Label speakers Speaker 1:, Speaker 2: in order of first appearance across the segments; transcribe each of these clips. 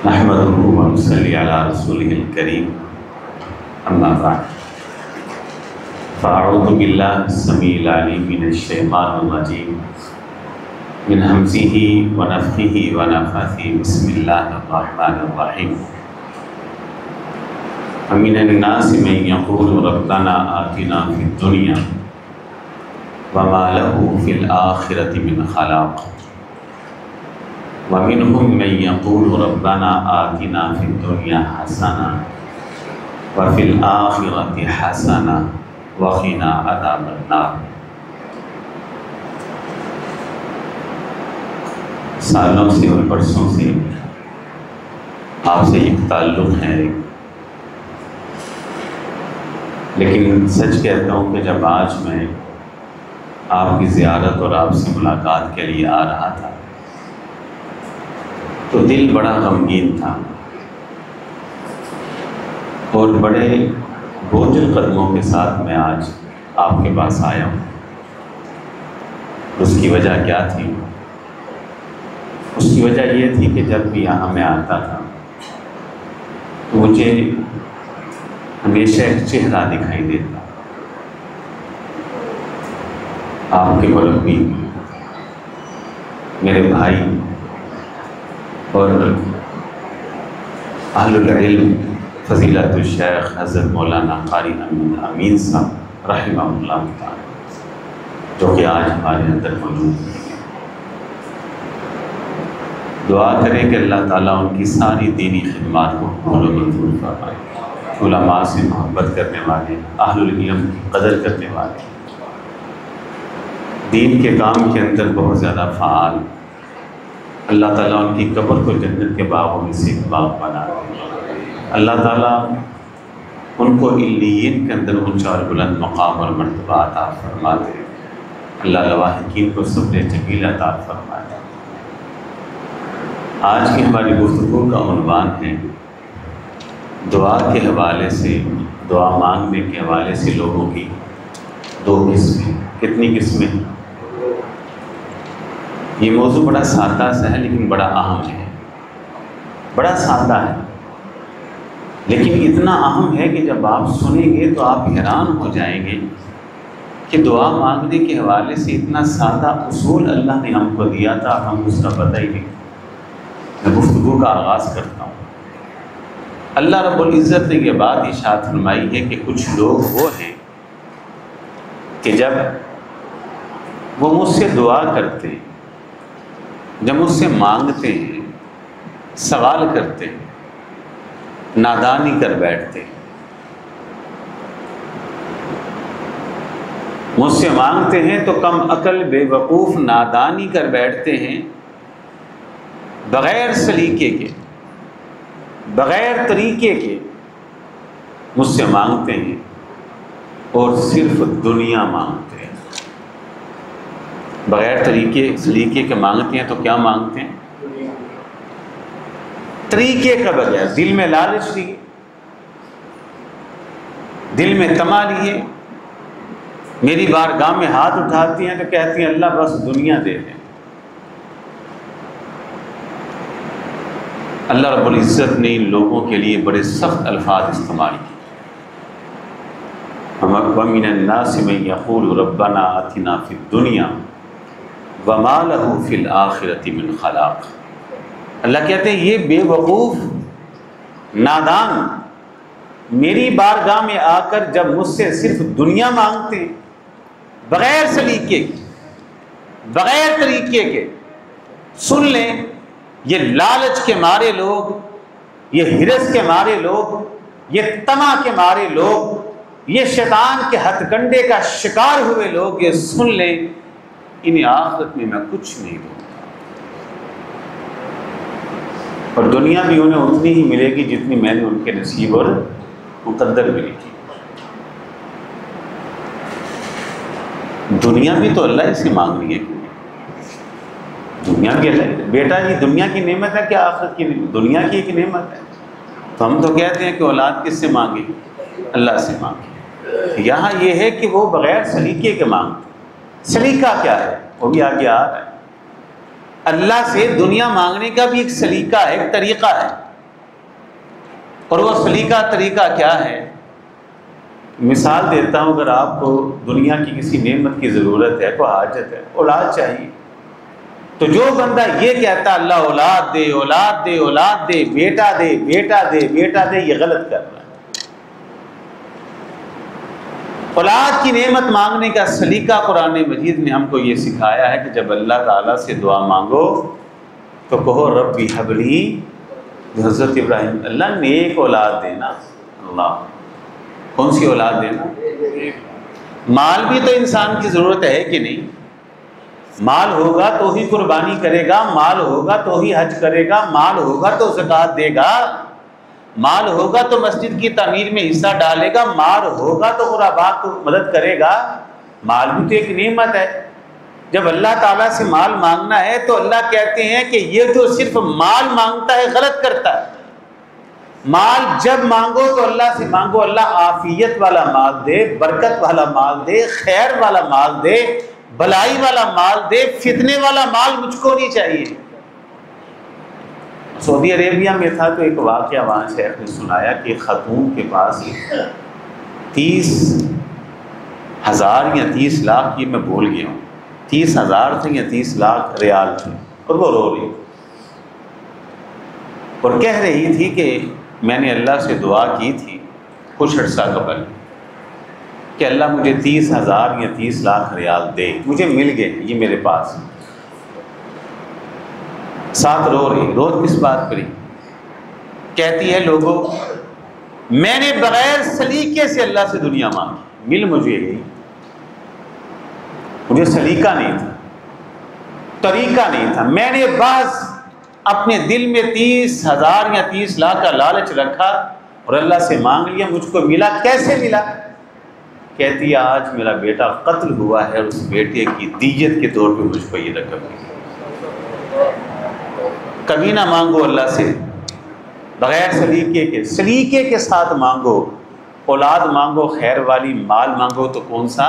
Speaker 1: نحمده ونصلي على رسوله الكريم اما بعد فاعوذ بالله السميع العليم من الشيطان الرجيم من همزه ونفخه ونفثه بسم الله الرحمن الرحيم ومن الناس من يقول ربنا آتنا في الدنيا وما له في الآخرة من خلاق ومنهم من يقول ربنا آتنا في الدنيا حسنة وفي الآخرة حسنة وقنا عذاب النار۔ سالوں سے اور برسوں سے آپ سے ایک تعلق ہے، لیکن سچ کہتا ہوں کہ جب آج میں آپ کی زیارت اور آپ سے ملاقات کے لیے آ رہا تھا تو دل بڑا غمگین تھا اور بڑے بوجھل قدموں کے ساتھ میں آج آپ کے پاس آیا ہوں۔ اس کی وجہ کیا تھی؟ اس کی وجہ یہ تھی کہ جب بھی یہاں میں آتا تھا تو مجھے ہمیشہ ایک چہرہ دکھائی دیتا، آپ کے مربی، میرے بھائی اور اہل العلم فضیلت الشیخ حضرت مولانا قاری امین صاحب رحمہ اللہ تعالی، جو کہ آج ہمارے اندر موجود ہیں۔ دعا کریں کہ اللہ تعالیٰ ان کی ساری دینی خدمات کو قبول و منظور فرمائے۔ علماء سے محبت کرنے والے، اہل العلم کی قدر کرنے والے، دین کے کام کے اندر بہت زیادہ فعال، اللہ تعالیٰ ان کی قبر کو جنت کے باغوں میں سے ایک باغ بنا دے۔ اللہ تعالیٰ ان کو علیین کے اندر اونچا اور بلند مقام اور مرتبہ عطا فرما دے۔ اللہ لواحقین کو صبر جمیل عطا فرما دے۔ آج کی ہماری گفتگو کا عنوان ہے دعا کے حوالے سے، دعا مانگنے کے حوالے سے لوگوں کی دو قسمیں۔ کتنی قسمیں؟ یہ موضوع بڑا سادہ سا ہے لیکن بڑا اہم ہے، بڑا سادہ ہے لیکن اتنا اہم ہے کہ جب آپ سنیں گے تو آپ حیران ہو جائیں گے کہ دعا مانگنے کے حوالے سے اتنا سادہ اصول اللہ نے ہم کو دیا تھا، ہم اس کا پتہ ہی نہیں۔ میں گفتگو کا آغاز کرتا ہوں۔ اللہ رب العزت نے یہ بات ارشاد فرمائی ہے کہ کچھ لوگ وہ ہیں کہ جب وہ مجھ سے دعا کرتے ہیں، جب مجھ سے مانگتے ہیں، سوال کرتے ہیں، نادانی کر بیٹھتے ہیں۔ مجھ سے مانگتے ہیں تو کم عقل بے وقوف نادانی کر بیٹھتے ہیں، بغیر سلیقے کے، بغیر طریقے کے مجھ سے مانگتے ہیں اور صرف دنیا مانگتے ہیں۔ بغیر سلیقے کے مانگتے ہیں تو کیا مانگتے ہیں؟ طریقے کا بغیر، دل میں لالچ لیے، دل میں طمع لیے، میری بارگاہ میں ہاتھ اٹھاتی ہیں تو کہتی ہیں اللہ بس دنیا دے دیں۔ اللہ رب العزت نے ان لوگوں کے لیے بڑے سخت الفاظ استعمال کیے۔ وَمِنَ النَّاسِ مَن يَقُولُ رَبَّنَا آتِنَا فِي الدُّنْيَا وَمَا لَهُ فِي الْآخِرَةِ مِنْ خَلَاقٍ۔ اللہ کہتے ہیں یہ بے وقوف نادان میری بارگاہ میں آ کر جب مجھ سے صرف دنیا مانگتے ہیں، بغیر سلیقے کے، بغیر طریقے کے، سن لیں، یہ لالچ کے مارے لوگ، یہ ہرس کے مارے لوگ، یہ طمع کے مارے لوگ، یہ شیطان کے ہتھ کنڈے کا شکار ہوئے لوگ یہ سن لیں انہیں آخرت میں کچھ نہیں دوں گا، اور دنیا بھی انہیں اتنی ہی ملے گی جتنی میں نے ان کے نصیب اور مقدر میں لکھی۔ دنیا بھی تو اللہ سے مانگ رہی ہے، دنیا کی اللہ بیٹا یہ دنیا کی نعمت ہے کیا آخرت کی نعمت؟ دنیا کی ایک نعمت ہے۔ تو ہم تو کہتے ہیں کہ اولاد کس سے مانگے؟ اللہ سے مانگے۔ یہاں یہ ہے کہ وہ بغیر سلیقے کے مانگتے۔ سلیقہ کیا ہے وہ بھی آگے آ رہا ہے۔ اللہ سے دنیا مانگنے کا بھی ایک سلیقہ ہے، ایک طریقہ ہے۔ اور وہ سلیقہ طریقہ کیا ہے؟ مثال دیتا ہوں، اگر آپ کو دنیا کی کسی نعمت کی ضرورت ہے، کوئی حاجت ہے، اولاد چاہیے، تو جو بندہ یہ کہتا اللہ اولاد دے اولاد دے اولاد دے، بیٹا دے بیٹا دے بیٹا دے، یہ غلط کر رہا ہے۔ اولاد کی نعمت مانگنے کا سلیقہ قرآن مجید نے ہم کو یہ سکھایا ہے کہ جب اللہ تعالیٰ سے دعا مانگو تو کہو ربی حبلی، حضرت ابراہیم، اللہ نیک اولاد دینا۔ اللہ کون سی اولاد دینا؟ مال بھی تو انسان کی ضرورت ہے کہ نہیں؟ مال ہوگا تو ہی قربانی کرے گا، مال ہوگا تو ہی حج کرے گا، مال ہوگا تو زکوٰۃ دے گا، مال ہوگا تو مسجد کی تعمیر میں حصہ ڈالے گا، مال ہوگا تو غرباء کو مدد کرے گا۔ مال بھی تو ایک نعمت ہے۔ جب اللہ تعالیٰ سے مال مانگنا ہے تو اللہ کہتے ہیں کہ یہ جو صرف مال مانگتا ہے غلط کرتا ہے۔ مال جب مانگو تو اللہ سے مانگو اللہ عافیت والا مال دے، برکت والا مال دے، خیر والا مال دے، بلائی والا مال دے، فتنے والا مال مجھ کو نہیں چاہیے۔ سعودی عربیہ میں تھا تو ایک واقعہ وہاں شیخ نے سنایا کہ خاتون کے پاس 30,000 یا 30 لاکھ، یہ میں بھول گیا ہوں، 30,000 تھے یا 30 لاکھ ریال تھے، اور وہ رو رہی اور کہہ رہی تھی کہ میں نے اللہ سے دعا کی تھی کچھ عرصہ قبل کہ اللہ مجھے 30,000 یا 30 لاکھ ریال دے، مجھے مل گئے یہ میرے پاس۔ ساتھ رو رہی، رو کس بات پر؟ کہتی ہے لوگوں میں نے بغیر سلیقے سے اللہ سے دنیا مانگی، مل مجھے گئی، مجھے سلیقہ نہیں تھا، طریقہ نہیں تھا، میں نے بعض اپنے دل میں 30,000 یا 30 لاکھ کا لالچ رکھا اور اللہ سے مانگ لیا، مجھ کو ملا۔ کیسے ملا؟ کہتی ہے آج میرا بیٹا قتل ہوا ہے اور اس بیٹے کی دیت کے طور پہ مجھ کو یہ رقم ملی۔ کبھی نہ مانگو اللہ سے بغیر سلیقے کے، سلیقے کے ساتھ مانگو۔ اولاد مانگو خیر والی، مال مانگو تو کون سا؟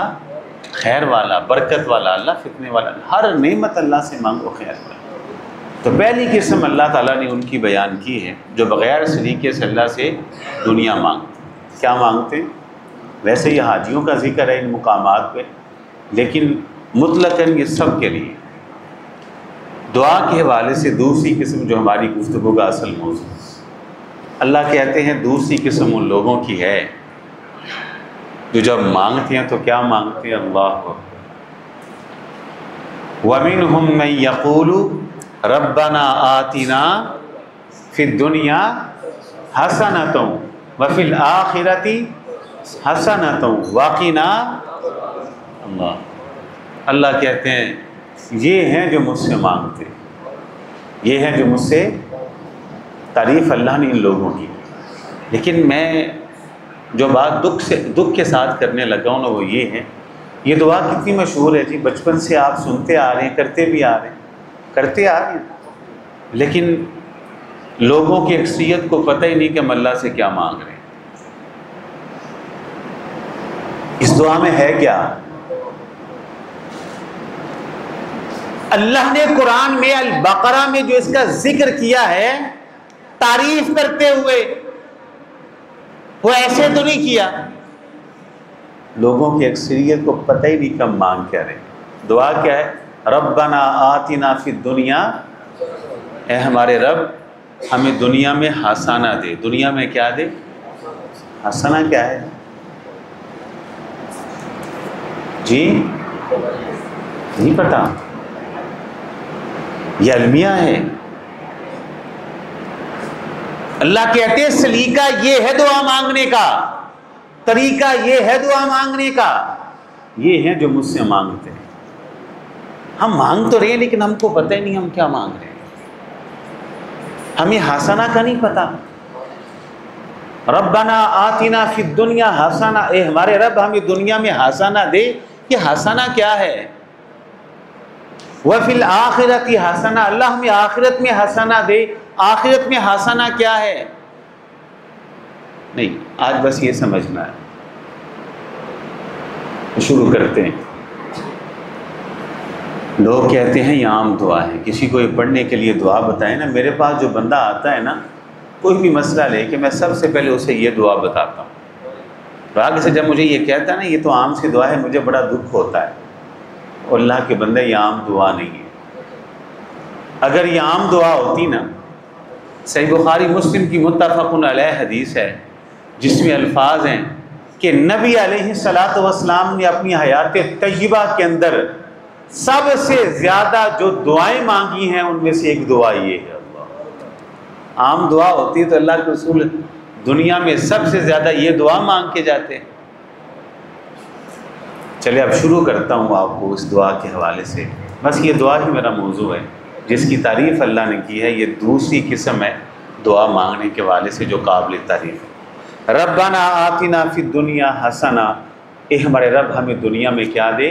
Speaker 1: خیر والا، برکت والا، اللہ فتنے والا۔ ہر نعمت اللہ سے مانگو خیر والا۔ تو پہلی قسم اللہ تعالیٰ نے ان کی بیان کی ہے جو بغیر سلیقے سے اللہ سے دنیا مانگتے۔ کیا مانگتے ہیں؟ ویسے یہ حاجیوں کا ذکر ہے ان مقامات پہ، لیکن مطلقاً یہ سب کے لیے۔ دعا کے حوالے سے دوسری قسم جو ہماری گفتگو کا اصل موضوع، اللہ کہتے ہیں دوسری قسم ان لوگوں کی ہے جو جب مانگتے ہیں تو کیا مانگتے ہیں؟ اللہ وَمِنْهُمْ مَنْ يَقُولُ رَبَّنَا آتِنَا فِي الدُّنْيَا حَسَنَةً وَفِي الْآخِرَةِ حَسَنَةً وَقِنَا اللہ۔ اللہ کہتے ہیں یہ ہیں جو مجھ سے مانگتے، یہ ہیں جو مجھ سے، تعریف اللہ نے ان لوگوں کی۔ لیکن میں جو بات دکھ کے ساتھ کرنے لگا ہوں نا وہ یہ ہے، یہ دعا کتنی مشہور ہے جی، بچپن سے آپ سنتے آ رہے ہیں، کرتے بھی آ رہے ہیں، کرتے آ رہے ہیں، لیکن لوگوں کی اکثریت کو پتہ ہی نہیں کہ ہم اللہ سے کیا مانگ رہے ہیں۔ اس دعا میں ہے کیا؟ اللہ نے قرآن میں البقرہ میں جو اس کا ذکر کیا ہے تعریف کرتے ہوئے، وہ ایسے تو نہیں کیا۔ لوگوں کی اکثریت کو پتہ ہی نہیں کم مانگ کیا رہے۔ دعا کیا ہے؟ ربنا آتنا فی الدنیا، اے ہمارے رب ہمیں دنیا میں حسنہ دے۔ دنیا میں کیا دے؟ حسنہ کیا ہے جی؟ نہیں پتا، یہ المیہ ہے۔ اللہ کہتے ہیں سلیقہ یہ ہے دعا مانگنے کا، طریقہ یہ ہے دعا مانگنے کا، یہ ہے جو مجھ سے مانگتے ہیں۔ ہم مانگ تو رہے ہیں لیکن ہم کو پتہ ہی نہیں ہم کیا مانگ رہے ہیں، ہمیں حسنہ کا نہیں پتا۔ ربنا آتنا فی الدنیا حسنہ، اے ہمارے رب ہمیں دنیا میں حسنہ دے۔ یہ حسنہ کیا ہے؟ وفی الآخرۃ حسنہ، اللہ ہمیں آخرت میں حسنہ دے۔ آخرت میں حسنہ کیا ہے؟ نہیں، آج بس یہ سمجھنا ہے۔ شروع کرتے ہیں۔ لوگ کہتے ہیں یہ عام دعا ہے، کسی کو یہ پڑھنے کے لیے دعا بتائیں نا۔ میرے پاس جو بندہ آتا ہے نا کوئی بھی مسئلہ لے کہ میں سب سے پہلے اسے یہ دعا بتاتا ہوں، تو آگے سے جب مجھے یہ کہتا ہے نا یہ تو عام سی دعا ہے، مجھے بڑا دکھ ہوتا ہے، اللہ کے بندے یہ عام دعا نہیں ہے۔ اگر یہ عام دعا ہوتی نا، صحیح بخاری مسلم کی متفق علیہ حدیث ہے جس میں الفاظ ہیں کہ نبی علیہ الصلوۃ والسلام نے اپنی حیات طیبہ کے اندر سب سے زیادہ جو دعائیں مانگی ہیں ان میں سے ایک دعا یہ ہے۔ اللہ عام دعا ہوتی ہے تو اللہ کے رسول دنیا میں سب سے زیادہ یہ دعا مانگ کے جاتے ہیں۔ چلے اب شروع کرتا ہوں آپ کو اس دعا کے حوالے سے، بس یہ دعا ہی میرا موضوع ہے جس کی تعریف اللہ نے کی ہے۔ یہ دوسری قسم ہے دعا مانگنے کے حوالے سے جو قابل تعریف ہے۔ ربنا آتنا فی الدنیا حسنہ، اے ہمارے رب ہمیں دنیا میں کیا دے؟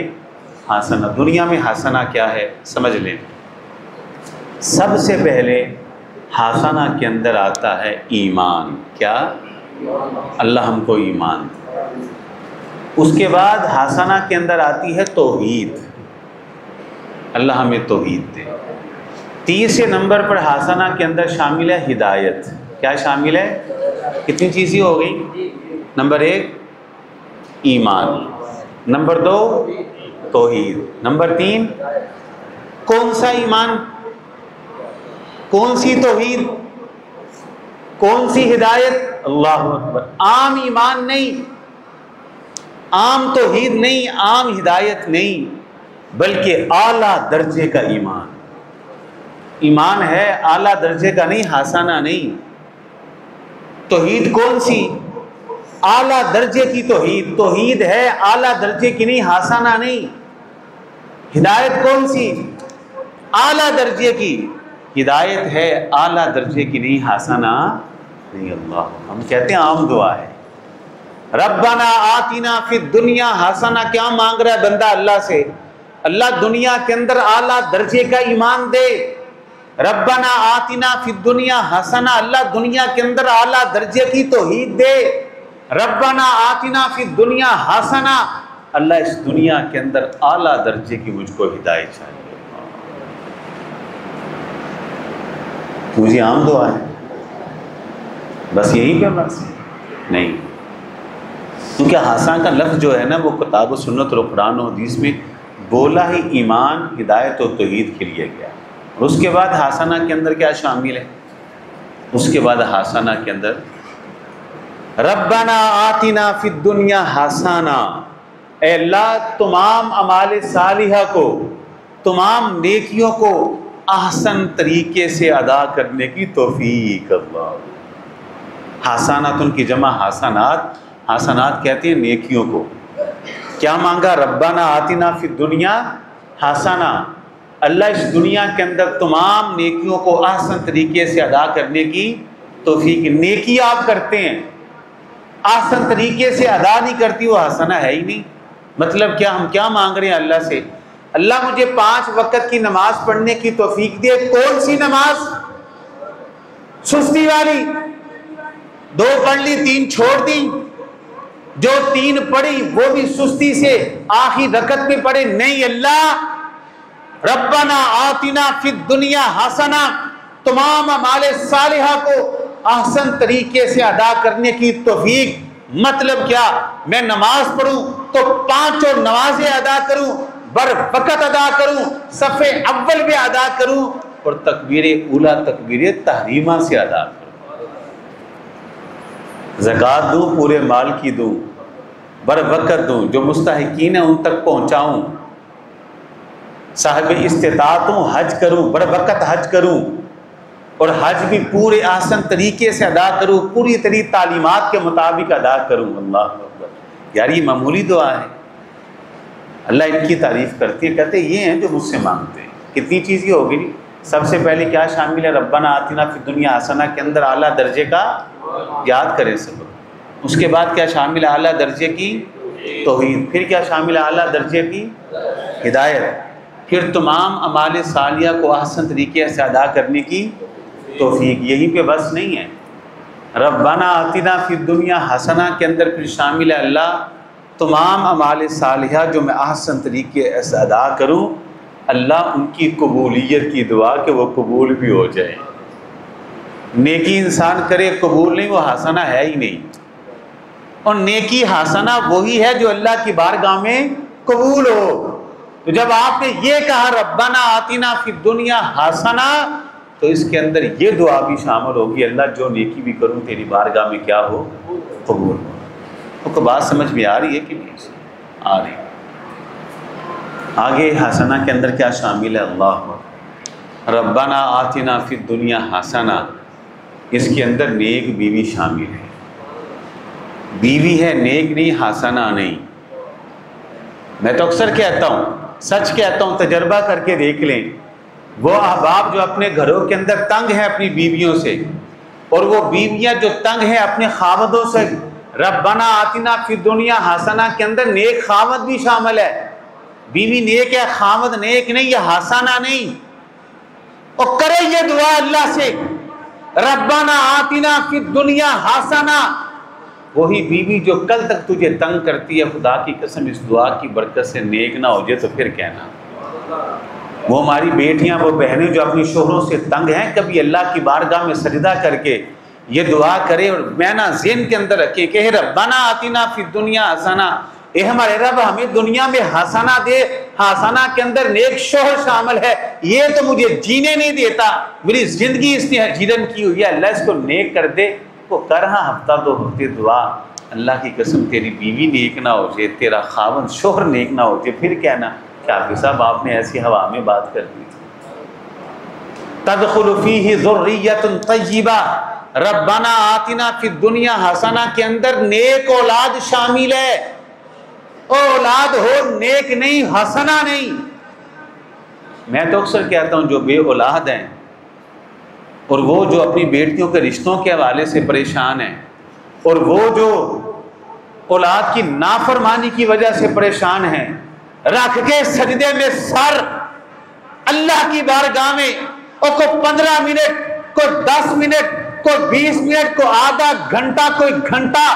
Speaker 1: حسنہ۔ دنیا میں حسنہ کیا ہے سمجھ لیں۔ سب سے پہلے حسنہ کے اندر آتا ہے ایمان۔ کیا؟ اللہ ہم کو ایمان دے۔ اس کے بعد حسنہ کے اندر آتی ہے توحید، اللہ ہمیں توحید دے۔ تیسرے نمبر پر حسنہ کے اندر شامل ہے ہدایت۔ کیا شامل ہے؟ کتنی چیزیں ہو گئی؟ نمبر 1 ایمان، نمبر 2 توحید، نمبر 3 کون سا ایمان، کون سی توحید، کون سی ہدایت؟ اللہ اکبر۔ عام ایمان نہیں، عام توحید نہیں، عام ہدایت نہیں، بلکہ اعلیٰ درجے کا ایمان۔ ایمان ہے اعلیٰ درجے کا نہیں، حسنہ نہیں۔ توحید کون سی؟ اعلیٰ درجے کی توحید، توحید ہے اعلیٰ درجے کی نہیں، حسنہ نہیں۔ ہدایت کون سی؟ اعلیٰ درجے کی ہدایت ہے اعلیٰ درجے کی نہیں، حسنہ نہیں۔ اللہ ہم کہتے ہیں عام دعا ہے، ربنا آتنا فی الدنیا حسنہ۔ کیا مانگ رہا ہے بندہ اللہ سے؟ اللہ دنیا کے اندر اعلیٰ درجے کا ایمان دے۔ ربنا آتنا فی الدنیا حسنہ، اللہ دنیا کے اندر اعلیٰ درجے کی توحید دے۔ ربنا آتنا فی الدنیا حسنہ، اللہ اس دنیا کے اندر اعلیٰ درجے کی مجھ کو ہدایت چاہیے۔ مجھے عام دعا ہے بس یہی پہ بس نہیں، کیونکہ حسنہ کا لفظ جو ہے نا وہ کتاب و سنت اور قرآن و حدیث میں بولا ہی ایمان، ہدایت و توحید کے لیے گیا۔ اور اس کے بعد حسنہ کے اندر کیا شامل ہے؟ اس کے بعد حسنہ کے اندر ربنا آتنا فی الدنیا حسنہ، اے اللہ تمام اعمال صالحہ کو، تمام نیکیوں کو احسن طریقے سے ادا کرنے کی توفیق۔ اللہ حسنات ان کی جمع حسنات، حسنات کہتے ہیں نیکیوں کو۔ کیا مانگا؟ ربنا آتنا فی الدنیا حسنہ، اللہ اس دنیا کے اندر تمام نیکیوں کو احسن طریقے سے ادا کرنے کی توفیق۔ نیکی آپ کرتے ہیں، احسن طریقے سے ادا نہیں کرتی، وہ حسنہ ہے ہی نہیں۔ مطلب کیا؟ ہم کیا مانگ رہے ہیں اللہ سے؟ اللہ مجھے 5 وقت کی نماز پڑھنے کی توفیق دے۔ کون سی نماز؟ سستی والی، 2 پڑھ لی 3 چھوڑ دی، جو 3 پڑھی وہ بھی سستی سے آخری رکعت میں پڑھے نہیں۔ اللہ ربنا آتنا فی الدنیا حسنہ، تمام اعمال صالحہ کو احسن طریقے سے ادا کرنے کی توفیق۔ مطلب کیا؟ میں نماز پڑھوں تو 5 نمازیں ادا کروں، بر وقت ادا کروں، صف اول میں ادا کروں، اور تکبیر اولیٰ تکبیر تحریمہ سے ادا کروں۔ زکوٰۃ دوں، پورے مال کی دوں، بر وقت دوں، جو مستحقین ہیں ان تک پہنچاؤں، صاحب استطاعت ہوں، حج کروں، بر وقت حج کروں، اور حج بھی پورے احسن طریقے سے ادا کروں، پوری طریق تعلیمات کے مطابق ادا کروں۔ اللہ اکبر۔ یار یہ معمولی دعا ہے، اللہ ان کی تعریف کرتی ہے، کہتے یہ ہیں جو مجھ سے مانگتے ہیں۔ کتنی چیزیں ہوگی؟ سب سے پہلے کیا شامل ہے؟ ربنا آتنا فی الدنیا حسنہ کے اندر اعلیٰ درجے کا، یاد کریں سب۔ اس کے بعد کیا شامل ہے؟ اعلیٰ درجے کی توحید۔ پھر کیا شامل ہے؟ اعلیٰ درجے کی ہدایت۔ پھر تمام اعمال صالحہ کو احسن طریقے سے ادا کرنے کی توفیق۔ یہی پہ بس نہیں ہے، ربنا آتنا فی الدنیا حسنہ کے اندر پھر شامل ہے اللہ تمام اعمال صالحہ جو میں احسن طریقے سے ادا کروں، اللہ ان کی قبولیت کی دعا کہ وہ قبول بھی ہو جائے۔ نیکی انسان کرے قبول نہیں، وہ حسنہ ہے ہی نہیں۔ اور نیکی حسنہ وہی ہے جو اللہ کی بارگاہ میں قبول ہو۔ تو جب آپ نے یہ کہا ربنا آتنا فی الدنیا حسنہ، تو اس کے اندر یہ دعا بھی شامل ہوگی، اللہ جو نیکی بھی کروں تیری بارگاہ میں کیا ہو، قبول ہو۔ تو کو بات سمجھ میں آ رہی ہے کہ نہیں؟ آ رہی ہے۔ آگے حسنہ کے اندر کیا شامل ہے؟ اللہ ربنا آتنا فی الدنیا حسنہ، اس کے اندر نیک بیوی شامل ہے۔ بیوی ہے نیک نہیں، حسنہ نہیں۔ میں تو اکثر کہتا ہوں، سچ کہتا ہوں، تجربہ کر کے دیکھ لیں، وہ احباب جو اپنے گھروں کے اندر تنگ ہیں اپنی بیویوں سے، اور وہ بیویاں جو تنگ ہیں اپنے خاوندوں سے، ربنا آتنا فی الدنیا حسنہ کے اندر نیک خاوند بھی شامل ہے۔ بیوی نیک ہے، خاوند نیک نہیں، یہ حسنہ نہیں۔ اور کرے یہ دعا اللہ سے، ربنا آتنا فی الدنیا حسنہ۔ وہی بیوی جو کل تک تجھے تنگ کرتی ہے، خدا کی قسم اس دعا کی برکت سے نیک نہ ہو جائے تو پھر کہنا۔ وہ ہماری بیٹیاں، وہ بہنیں جو اپنی شوہروں سے تنگ ہیں، کبھی اللہ کی بارگاہ میں سجدہ کر کے یہ دعا کرے، اور میں نا ذہن کے اندر رکھے کہ ربنا آتنا فی الدنیا حسنہ، اے ہمارے رب ہمیں دنیا میں حسنہ دے۔ حسنہ کے اندر نیک شوہر شامل ہے، یہ تو مجھے جینے نہیں دیتا، میری زندگی اس نے جیرن کی ہوئی ہے، اللہ اس کو نیک کر دے۔ وہ کر ہاں ہفتہ دو ہفتے دعا، اللہ کی قسم تیری بیوی نیک نہ ہو جائے، تیرا خاوند شوہر نیک نہ ہو جائے، پھر کہنا کہ حافظ صاحب آپ نے ایسی ہوا میں بات کر دی تھی۔ تدخل فیہ ذریۃ طیبہ، ربنا آتنا فی الدنیا حسنہ کے اندر نیک اولاد شامل ہے۔ اولاد ہو نیک نہیں، حسنہ نہیں۔ میں تو اکثر کہتا ہوں جو بے اولاد ہیں اور وہ جو اپنی بیٹیوں کے رشتوں کے حوالے سے پریشان ہیں، اور وہ جو اولاد کی نافرمانی کی وجہ سے پریشان ہیں، رکھ کے سجدے میں سر اللہ کی بارگاہ میں، اور کوئی 15 منٹ، کوئی 10 منٹ، کوئی 20 منٹ، کوئی آدھا گھنٹہ، کوئی گھنٹہ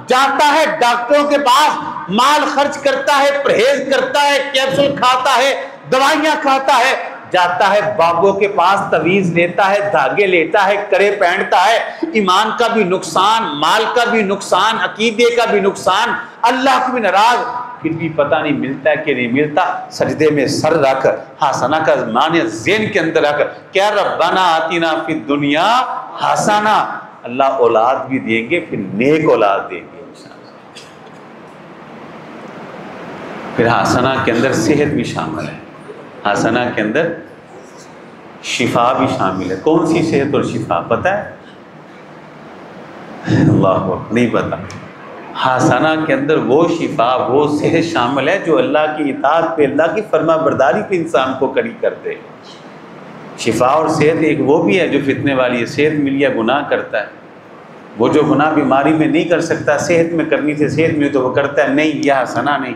Speaker 1: جاتا ہے ڈاکٹروں کے پاس، مال خرچ کرتا ہے، پرہیز کرتا ہے، کیپسول کھاتا ہے، دوائیاں کھاتا ہے، جاتا ہے بابوں کے پاس، تعویذ لیتا ہے، دھاگے لیتا ہے، کرے پہنتا ہے، ایمان کا بھی نقصان، مال کا بھی نقصان، عقیدے کا بھی نقصان، اللہ کو بھی ناراض، پھر بھی پتہ نہیں ملتا ہے کہ نہیں ملتا۔ سجدے میں سر رکھ، حسنہ کا معنی ذہن کے اندر رکھ، کیا ربنا آتنا فی الدنیا حسنہ، اللہ اولاد بھی دیں گے، پھر نیک اولاد دیں گے انشاءاللہ۔ پھر حسنہ کے اندر صحت بھی شامل ہے، حسنہ کے اندر شفا بھی شامل ہے۔ کون سی صحت اور شفا پتہ ہے؟ اللہ اکبر، نہیں پتہ۔ حسنہ کے اندر وہ شفا، وہ صحت شامل ہے جو اللہ کی اطاعت پہ، اللہ کی فرما برداری پہ انسان کو کڑی کر دے۔ شفا اور صحت ایک وہ بھی ہے جو فتنے والی ہے، صحت ملی ہے گناہ کرتا ہے، وہ جو گناہ بیماری میں نہیں کر سکتا، صحت میں کرنی تھی، صحت میں تو وہ کرتا ہے، نہیں، یہ حسنہ نہیں۔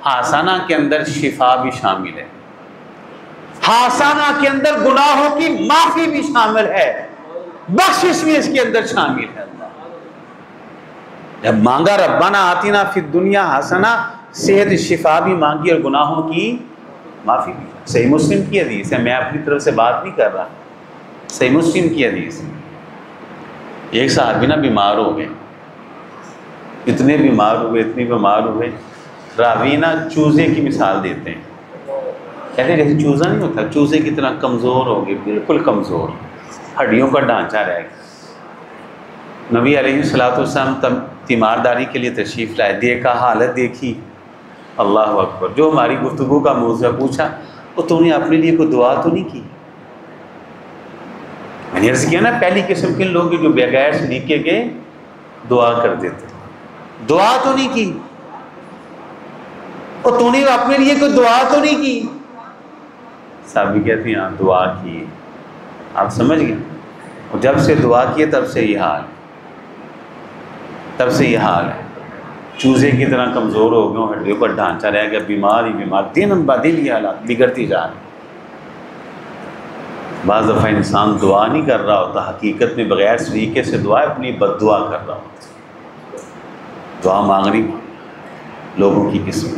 Speaker 1: حسنہ کے اندر شفا بھی شامل ہے، حسنہ کے اندر گناہوں کی معافی بھی شامل ہے، بخشش بھی اس کے اندر شامل ہے۔ جب مانگا ربنا آتنا فی الدنیا حسنہ، صحت شفا بھی مانگی اور گناہوں کی معافی بھی۔ صحیح مسلم کی حدیث ہے، میں اپنی طرف سے بات نہیں کر رہا، صحیح مسلم کی حدیث ہے۔ ایک صحابی نا بیمار ہو گئے، اتنے بیمار ہوئے، اتنے بیمار ہوئے، راوی نا چوزے کی مثال دیتے ہیں، کہتے ہیں جیسے چوزا نہیں ہوتا، چوزے کی طرح کمزور ہو گئے، بالکل کمزور، ہڈیوں کا ڈھانچہ رہ گیا۔ نبی علیہ الصلوۃ والسلام تیمارداری کے لیے تشریف لائے، دیکھا، حالت دیکھی، اللہ اکبر، جو ہماری گفتگو کا موضوع پوچھا، تو نے اپنے لیے کوئی دعا تو نہیں کی؟ میں نے عرض کیا نا، پہلی قسم کے لوگ جو بغیر سلیقے کے دعا کر دیتے، دعا تو نہیں کی، اور تو نے اپنے لیے کوئی دعا تو نہیں کی؟ صحابی کہتے ہیں ہاں دعا کی۔ آپ سمجھ گئے؟ اور جب سے دعا کی تب سے یہ حال، تب سے یہ حال ہے، چوزے کی طرح کمزور ہو گئے، ہڈیوں پر ڈھانچہ رہ گیا، بیمار ہی بیمار، دن بہ دن یہ حالات بگڑتی جا رہی۔ بعض دفعہ انسان دعا نہیں کر رہا ہوتا، حقیقت میں بغیر سلیقے سے دعا اپنی بد دعا کر رہا ہوتا، دعا مانگنی لوگوں کی قسم۔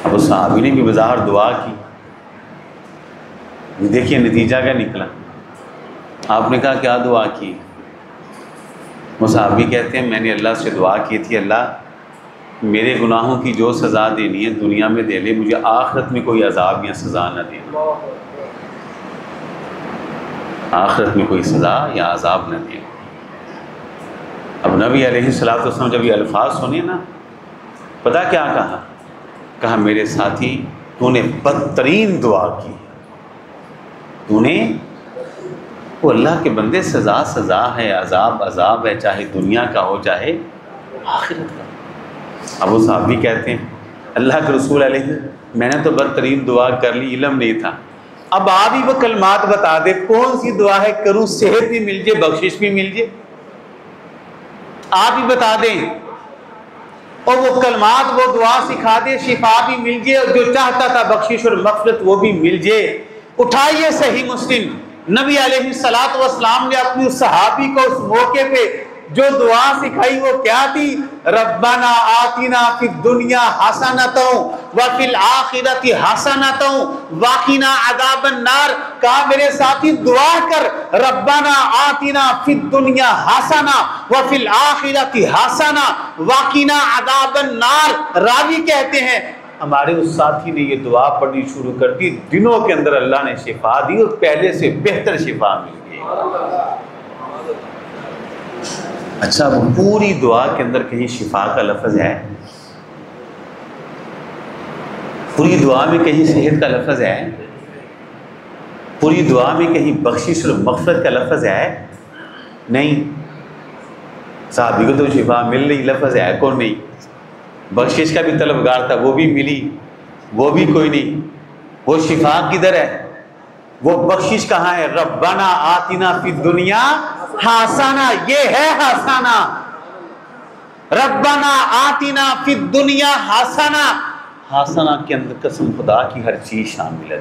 Speaker 1: اب اس صحابی نے بھی بظاہر دعا کی، دیکھیے نتیجہ کیا نکلا، آپ نے کہا کیا دعا کی؟ وہ صحابی کہتے ہیں میں نے اللہ سے دعا کی تھی، اللہ میرے گناہوں کی جو سزا دینی ہے دنیا میں دے لے، مجھے آخرت میں کوئی عذاب یا سزا نہ دے، آخرت میں کوئی سزا یا عذاب نہ دے۔ اب نبی علیہ الصلوۃ والسلام جب یہ الفاظ سنے نا، پتہ کیا کہا؟ کہا میرے ساتھی تو نے بدترین دعا کی، تو نے، وہ اللہ کے بندے سزا سزا ہے، عذاب عذاب ہے، چاہے دنیا کا ہو چاہے آخرت کا۔ اب وہ صحابی کہتے ہیں اللہ کے رسول علیہ میں نے تو بدترین دعا کر لی، علم نہیں تھا، اب آپ ہی وہ کلمات بتا دے کون سی دعا ہے کروں صحت بھی مل جائے بخشش بھی مل جائے، آپ ہی بتا دیں، اور وہ کلمات وہ دعا سکھا دے، شفا بھی مل جائے، اور جو چاہتا تھا بخشش اور مغفرت وہ بھی مل جائے۔ اٹھائیے صحیح مسلم، نبی علیہ الصلوۃ والسلام نے اپنی اس صحابی کو اس موقع پہ جو دعا سکھائی وہ کیا تھی؟ ربنا آتنا فی الدنیا حسنۃ وفی الآخرۃ حسنۃ وقنا عذاب النار۔ کہا میرے ساتھی دعا کر ربنا آتنا فی الدنیا حسنہ وفی الآخرۃ حسنہ وقنا عذاب النار۔ راوی کہتے ہیں ہمارے اس ساتھی نے یہ دعا پڑھنی شروع کر دی، دنوں کے اندر اللہ نے شفا دی اور پہلے سے بہتر شفا مل گئی۔ اچھا وہ پوری دعا کے اندر کہیں شفا کا لفظ ہے؟ پوری دعا میں کہیں صحت کا لفظ ہے؟ پوری دعا میں کہیں بخشش اور مغفرت کا لفظ ہے؟ نہیں۔ صحابی کو تو شفا مل رہی، لفظ ہے کون نہیں؟ بخشش کا بھی طلبگار تھا، وہ بھی ملی، وہ بھی کوئی نہیں، وہ شفا کدھر ہے؟ وہ بخشش کہاں ہے؟ ربنا آتنا فی الدنیا حسنہ، یہ ہے حسنہ، ربنا آتنا فی الدنیا حسنہ۔ حسنہ کے اندر قسم خدا کی ہر چیز شامل ہے،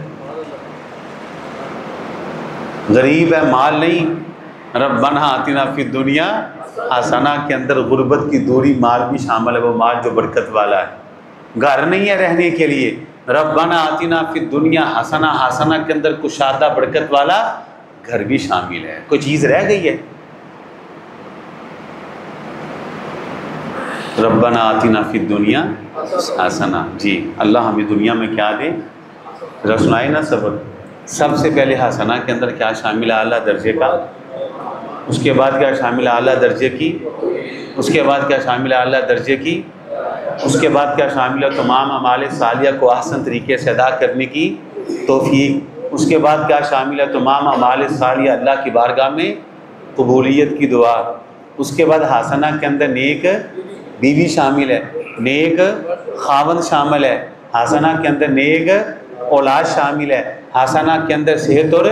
Speaker 1: غریب ہے مال نہیں، ربنا آتنا فی الدنیا حسنہ کے اندر غربت کی دوری مال بھی شامل ہے، وہ مال جو برکت والا ہے، گھر نہیں ہے رہنے کے لیے، ربنا آتنا فی الدنیا حسنہ، حسنہ کے اندر کشادہ برکت والا گھر بھی شامل ہے۔ کوئی چیز رہ گئی ہے؟ ربنا آتنا فی الدنیا حسنہ، جی اللہ ہمیں دنیا میں کیا دے؟ ذرا سنائے نا سبق۔ سب سے پہلے حسنہ کے اندر کیا شامل ہے؟ اعلیٰ درجے کا، اس کے بعد کیا شامل ہے؟ اعلیٰ درجے کی، اس کے بعد کیا شامل ہے؟ اعلیٰ درجے کی، اس کے بعد کیا شامل ہے؟ تمام اعمال صالحہ کو احسن طریقے سے ادا کرنے کی توفیق، اس کے بعد کیا شامل ہے؟ تمام اعمال صالحہ اللہ کی بارگاہ میں قبولیت کی دعا، اس کے بعد حسنہ کے اندر نیک بیوی شامل ہے، نیک خاوند شامل ہے، حسنہ کے اندر نیک اولاد شامل ہے، حسنہ کے اندر صحت اور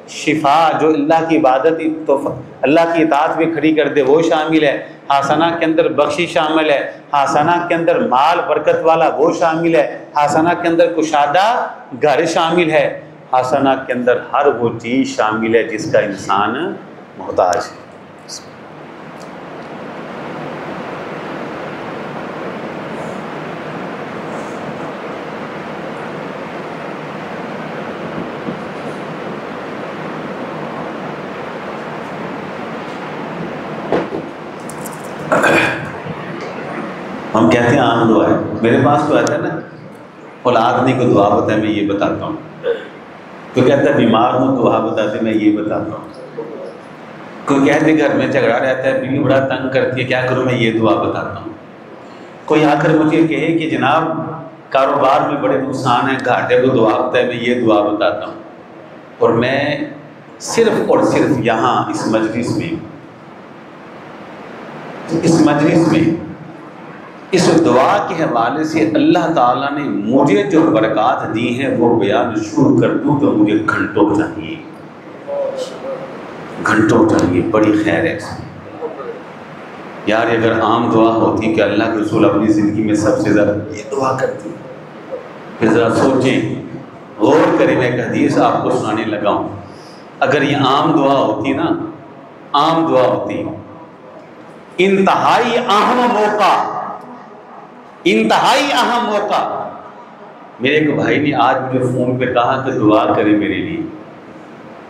Speaker 1: شفا جو اللہ کی عبادت تو اللہ کی اطاعت میں کھڑی کر دے وہ شامل ہے، حسنہ کے اندر بخشش شامل ہے، حسنہ کے اندر مال برکت والا وہ شامل ہے، حسنہ کے اندر کشادہ گھر شامل ہے، حسنہ کے اندر ہر وہ چیز شامل ہے جس کا انسان محتاج ہے۔ ہم کہتے ہیں عام دعا ہے، میرے پاس تو آتا ہے نا اولاد نہیں کو دعا بتا ہے میں یہ بتاتا ہوں، کوئی کہتا ہے بیمار ہوں دعا بتاتے میں یہ بتاتا ہوں، کوئی کہتے گھر میں جھگڑا رہتا ہے بیوی بڑا تنگ کرتی ہے کیا کروں میں یہ دعا بتاتا ہوں، کوئی آ کر مجھے کہے کہ جناب کاروبار میں بڑے نقصان ہیں گھاٹے کو دعا بتا ہے میں یہ دعا بتاتا ہوں، اور میں صرف اور صرف یہاں اس مجلس میں اس دعا کے حوالے سے اللہ تعالیٰ نے مجھے جو برکات دی ہیں وہ بیان شروع کر دوں تو مجھے گھنٹوں چاہیے، بڑی خیر ہے یار۔ اگر عام دعا ہوتی کہ اللہ کے رسول اپنی زندگی میں سب سے زیادہ یہ دعا کرتی، پھر ذرا سوچیں غور کریں، میں ایک حدیث آپ کو سنانے لگا ہوں، اگر یہ عام دعا ہوتی نا، عام دعا ہوتی، انتہائی اہم موقع، میرے ایک بھائی نے آج مجھے فون پہ کہا کہ دعا کرے میرے لیے،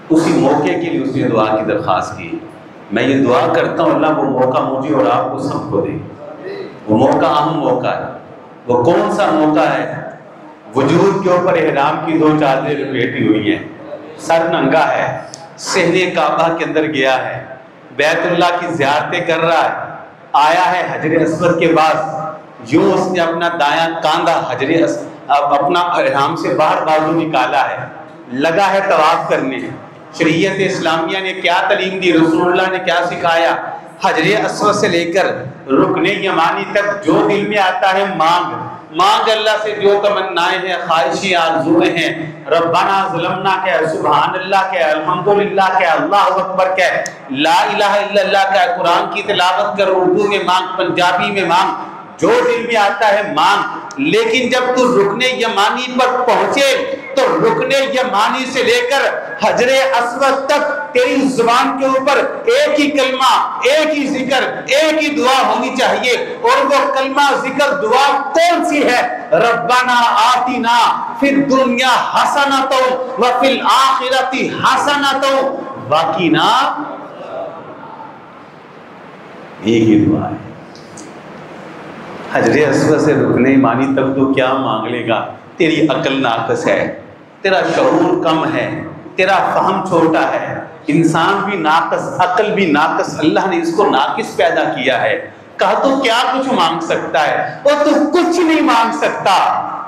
Speaker 1: اسی موقع کے لیے اس نے دعا کی درخواست کی. میں یہ دعا کرتا ہوں اللہ وہ موقع مجھے اور آپ کو سب کو دے. وہ موقع اہم موقع ہے. وہ کون سا موقع ہے؟ وجود کے اوپر احرام کی 2 چادریں لپیٹی ہوئی ہیں، سر ننگا ہے، صحن کعبہ کے اندر گیا ہے، بیت اللہ کی زیارتیں کر رہا ہے، آیا ہے حجر اسود کے پاس، یوں اس نے اپنا دایاں کاندھا اپنا احرام سے باہر بازو نکالا ہے، لگا ہے طواف کرنے. شریعت اسلامیہ نے کیا تعلیم دی، رسول اللہ نے کیا سکھایا؟ حجر اسود سے لے کر رکن یمانی تک جو دل میں آتا ہے مانگ اللہ سے، جو تمنائیں ہیں، خواہشیں، آرزویں ہیں. ربنا ظلمنا کہہ، سبحان اللہ کہہ، الحمدللہ کہہ، اللہ اکبر کہہ، لا الہ الا اللہ کہہ، قرآن کی تلاوت کر، اردو میں مانگ، پنجابی میں مانگ، جو دل میں آتا ہے مانگ. لیکن جب تو رکن یمانی پر پہنچے تو رکن یمانی سے لے کر حجر اسود تک تیری زبان کے اوپر ایک ہی کلمہ، ایک ہی ذکر، ایک ہی دعا ہونی چاہیے. اور وہ کلمہ، ذکر، دعا کون سی ہے؟ ربنا آتنا فی الدنیا حسنۃ وفی الآخرۃ حسنۃ وقنا. ایک ہی دعا ہے. حجر اسود سے رکن یمانی تک تو کیا مانگ لے گا؟ تیری عقل ناقص ہے، تیرا شعور کم ہے، تیرا فہم چھوٹا ہے. انسان بھی ناقص، عقل بھی ناقص، اللہ نے اس کو ناقص پیدا کیا ہے. کہا تو کیا کچھ مانگ سکتا ہے؟ اور تو کچھ نہیں مانگ سکتا.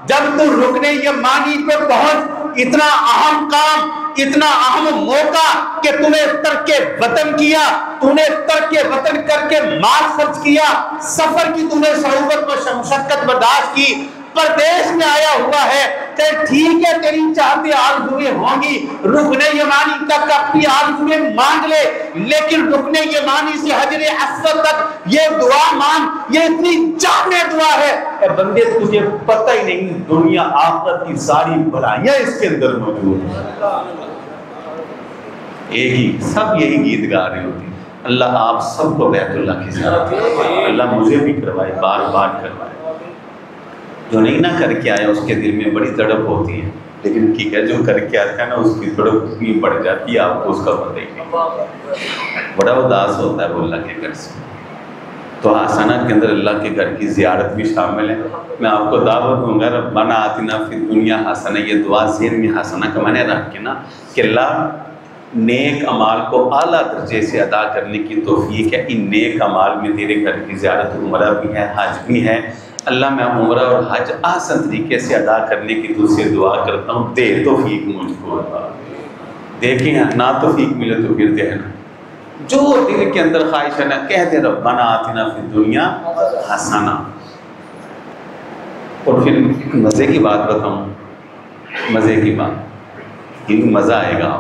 Speaker 1: جب تو رکن یمانی پہ پہنچ، اتنا اہم کام، اتنا اہم موقع کہ تم نے ترک وطن کیا، تم نے ترک وطن کر کے مال خرچ کیا، سفر کی تم نے صعوبت و مشقت برداشت کی، پردیش میں آیا ہوا ہے کہ ٹھیک ہے تیری چاہتے آرزویں ہوں گی، رکن یمانی تک اپنی آرزویں مانگ لے، لیکن رکن یمانی سے حجر اسود تک یہ دعا مانگ، یہ اتنی جامع دعا ہے. اے بندے تجھے پتہ ہی نہیں دنیا آخرت کی ساری بھلائیاں اس کے اندر موجود ہیں. ایک ہی، سب یہی گیت گا رہے ہوتے ہیں. اللہ آپ سب کو بیت اللہ کی زیارت، اللہ مجھے بھی کروائے، بار بار کروائے. جو نہیں نہ کر کے آیا اس کے دل میں بڑی تڑپ ہوتی ہے، لیکن ٹھیک ہے جو کر کے آتا ہے نا اس کی تڑپ اتنی بڑھ جاتی ہے آپ کو اس کا پتہ ہی نہیں. بڑا اداس ہوتا ہے وہ اللہ کے گھر سے. تو حسنہ کے اندر اللہ کے گھر کی زیارت بھی شامل ہے. میں آپ کو دعوت دوں گا ربنا آتنا فی الدنیا حسنہ، یہ دعا ذہن میں حسنہ کا معنی رکھ کے نا کہ اللہ نیک اعمال کو اعلیٰ درجے سے ادا کرنے کی توفیق ہے. ان نیک اعمال میں تیرے گھر کی زیارت عمرہ بھی ہے، حج بھی ہے. اللہ میں عمرہ اور حج آسان طریقے سے ادا کرنے کی تجھ سے دعا کرتا ہوں، دے توفیق مجھ کو. دیکھیں نہ توفیق ملے تو پھر دینا، جو دل کے اندر خواہش ہے نا کہہ دے ربنا آتنا فی الدنیا حسنہ. اور پھر مزے کی بات بتاؤں، مزے کی بات، یہ مزہ آئے گا.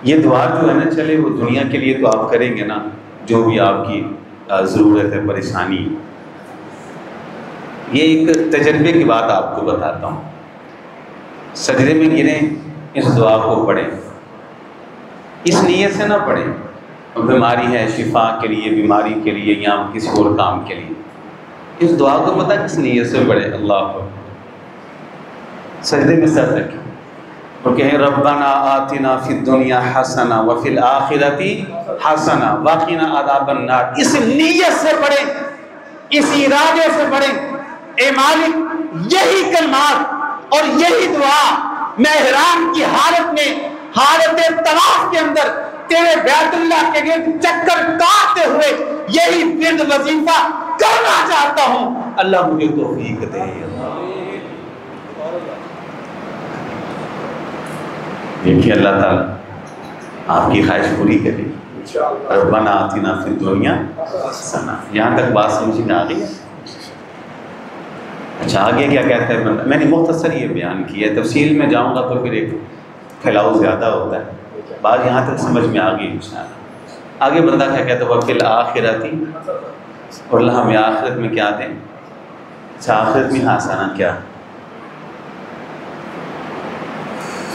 Speaker 1: یہ دعا جو ہے نا چلے وہ دنیا کے لیے تو آپ کریں گے نا، جو بھی آپ کی ضرورت ہے، پریشانی. یہ ایک تجربے کی بات آپ کو بتاتا ہوں. سجدے میں گریں، اس دعا کو پڑھیں، اس نیت سے نہ پڑھیں بیماری ہے شفا کے لیے، بیماری کے لیے یا کسی اور کام کے لیے. اس دعا کو پتہ کس نیت سے پڑھیں؟ اللہ کو سجدے میں سر رکھیں اور کہیں ربنا آتنا فی الدنیا حسنہ وفی الآخرۃ حسنہ وقنا عذاب النار. اس نیت سے پڑھیں، اس ارادے سے پڑھیں اے مالک یہی کلمات اور یہی دعا میں احرام کی حالت میں، حالت طواف کے اندر تیرے بیت اللہ کے گرد چکر کاٹتے ہوئے یہی ورد وظیفہ کرنا چاہتا ہوں. اللہ مجھے توفیق دے. دیکھیے اللہ تعالیٰ آپ کی خواہش پوری کرے. ربنا آتنا فی الدنیا حسنہ. یہاں تک بات سمجھ میں آ گئی؟ اچھا آگے کیا کہتا ہے بندہ؟ میں نے مختصر یہ بیان کیا ہے، تفصیل میں جاؤں گا تو پھر ایک پھیلاؤ زیادہ ہوتا ہے. بات یہاں تک سمجھ میں آ گئی انشاءاللہ. آگے بندہ کیا کہتا ہے وفی الآخرۃ، اور اللہ ہمیں آخرت میں کیا دیں. اچھا آخرت میں حسنہ کیا؟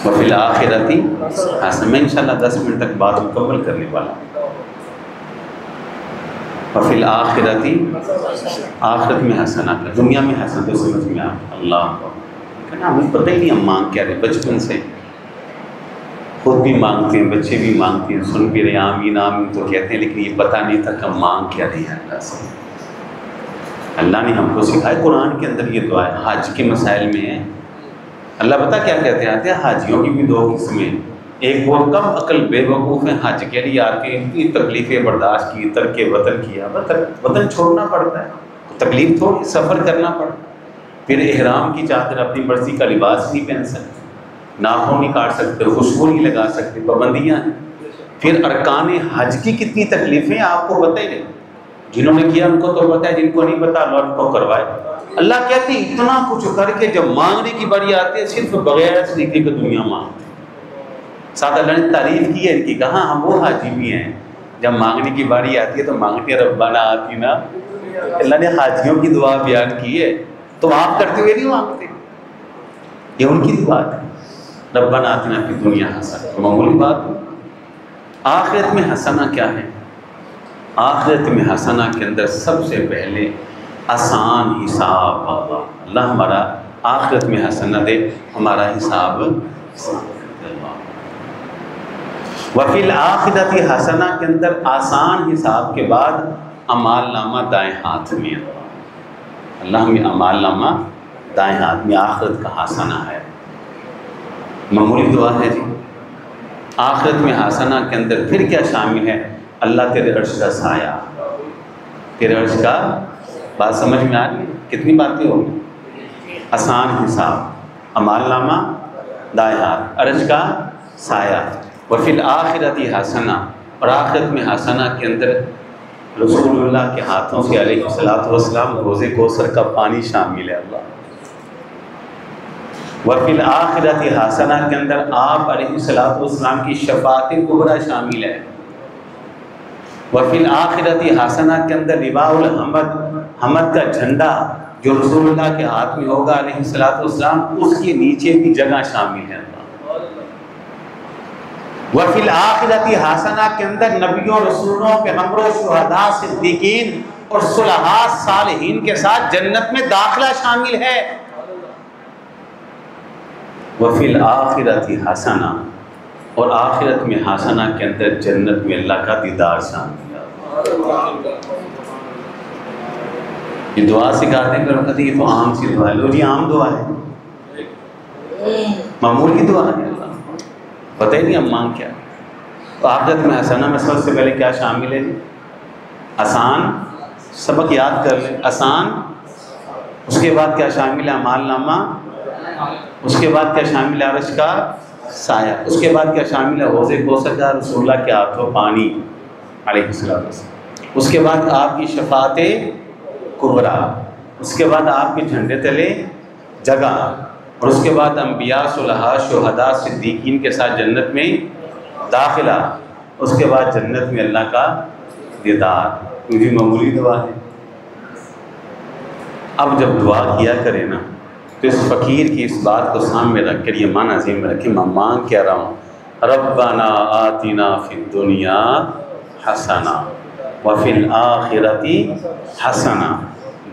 Speaker 1: وفی الآخرۃ حسنہ. میں انشاءاللہ 10 منٹ تک بات مکمل کرنے والا ہوں. وفی الآخرۃ، آخرت میں حسنہ کا، دنیا میں حسنہ تو سمجھ میں آ. اللہ کہنا ہمیں پتہ ہی نہیں ہم مانگ کیا رہے. بچپن سے خود بھی مانگتے ہیں، بچے بھی مانگتے ہیں، سن بھی رہے آمین آمین تو کہتے ہیں، لیکن یہ پتہ نہیں تھا کہ ہم مانگ کیا رہے ہیں اللہ سے۔ اللہ نے ہم کو سکھایا، قرآن کے اندر یہ دعا ہے، حج کے مسائل میں ہے۔ اللہ پتہ کیا کہتے ہیں، حاجیوں کی بھی دو قسمیں، ایک وہ کم عقل بے وقوف ہیں، حج کے لیے آ کے اتنی تکلیفیں برداشت کی، ترک وطن کیا، وطن چھوڑنا پڑتا ہے، تکلیف تھوڑی، سفر کرنا پڑتا ہے، پھر احرام کی چادر اپنی مرضی کا لباس نہیں پہن سکتے، ناخن نہیں کاٹ سکتے، خوشبو نہیں لگا سکتے، پابندیاں ہیں۔ پھر ارکان حج کی کتنی تکلیفیں آپ کو پتہ ہی نہیں، جنہوں نے کیا ان کو تو پتہ ہے، جن کو نہیں پتا اللہ ان کو کروائے۔ اللہ کہتے ہیں اتنا کچھ کر کے جب مانگنے کی باری آتی ہے صرف بغیر سلیقے کی دنیا مانگتے ہیں۔ ساتھ اللہ نے تعریف کی ہے ان کی، کہا ہم وہ حاجی بھی ہیں جب مانگنے کی باری آتی ہے تو مانگتے ہیں ربنا آتینا۔ اللہ نے حاجیوں کی دعا بیان کی ہے، تو آپ کرتے ہوئے نہیں مانگتے، یہ ان کی دعا ہے، ربنا آتنا فی الدنیا حسنہ۔ معمولی بات، آخرت میں حسنہ کیا ہے؟ آخرت میں حسنہ کے اندر سب سے پہلے آسان حساب، اللہ ہمارا آخرت میں حسنہ دے، ہمارا حساب۔ وفی الآخرۃ حسنہ کے اندر آسان حساب کے بعد اعمال نامہ دائیں ہاتھ میں، اللہ ہمیں اعمال نامہ دائیں ہاتھ میں، آخرت کا حسنہ ہے، معمولی دعا ہے جی۔ آخرت میں حسنہ کے اندر پھر کیا شامل ہے؟ اللہ تیرے عرش کا سایہ، تیرے عرش کا، بات سمجھ میں آ رہی ہے؟ کتنی باتیں ہوگی؟ آسان حساب، اعمال نامہ دائیں ہاتھ، عرش کا سایہ، وفی الآخرۃ حسنہ، اور آخرت میں حسنہ کے اندر رسول اللہ کے ہاتھوں سے علیہ الصلوۃ والسلام روزے کوثر کا پانی شامل ہے اللہ۔ وفی الآخرۃ حسنہ کے اندر آپ علیہ الصلوۃ والسلام کی شفاعت کبریٰ شامل ہے۔ وفی الآخرۃ حسنہ کے اندر رباء الحمد، حمد کا جھنڈا جو رسول اللہ کے ہاتھ میں ہوگا علیہ الصلوۃ والسلام، اس کے نیچے بھی جگہ شامل ہے اللہ۔ وفی الآخرۃ حسنہ کے اندر نبیوں، رسولوں، پیغمبروں، شہداء، صدیقین اور صلحاء صالحین کے ساتھ جنت میں داخلہ شامل ہے۔ وفی الآخرۃ حسنہ، اور آخرت میں حسنہ کے اندر جنت میں اللہ کا دیدار شامل ہے۔ یہ دعا سکھاتے ہیں کہ یہ تو عام سی دعا ہے، لو جی عام دعا ہے، معمولی دعا ہے، اللہ پتہ ہی نہیں ہم مانگ کیا۔ تو آخرت میں حسنہ میں سب سے پہلے کیا شامل ہے؟ آسان، سبق یاد کر لیں، آسان، اس کے بعد کیا شامل ہے؟ اعمال نامہ، اس کے بعد کیا شامل ہے؟ عرش کا سایہ، اس کے بعد کیا شامل ہے؟ حوض کوثر کا رسول اللہ کے ہاتھوں پانی علیہ السلام، اس کے بعد آپ کی شفاعت کبریٰ، اس کے بعد آپ کے جھنڈے تلے جگہ، اور اس کے بعد انبیاء، صلحاء، شہداء، صدیقین کے ساتھ جنت میں داخلہ، اس کے بعد جنت میں اللہ کا دیدار۔ یہ بھی معمولی دعا ہے۔ اب جب دعا کیا کرے نا تو اس فقیر کی اس بات کو سامنے رکھ کر یہ معنی ذہن میں رکھیں، میں مانگ کیا رہا ہوں، ربنا آتنا فی الدنیا حسنہ وفی الآخرۃ حسنہ۔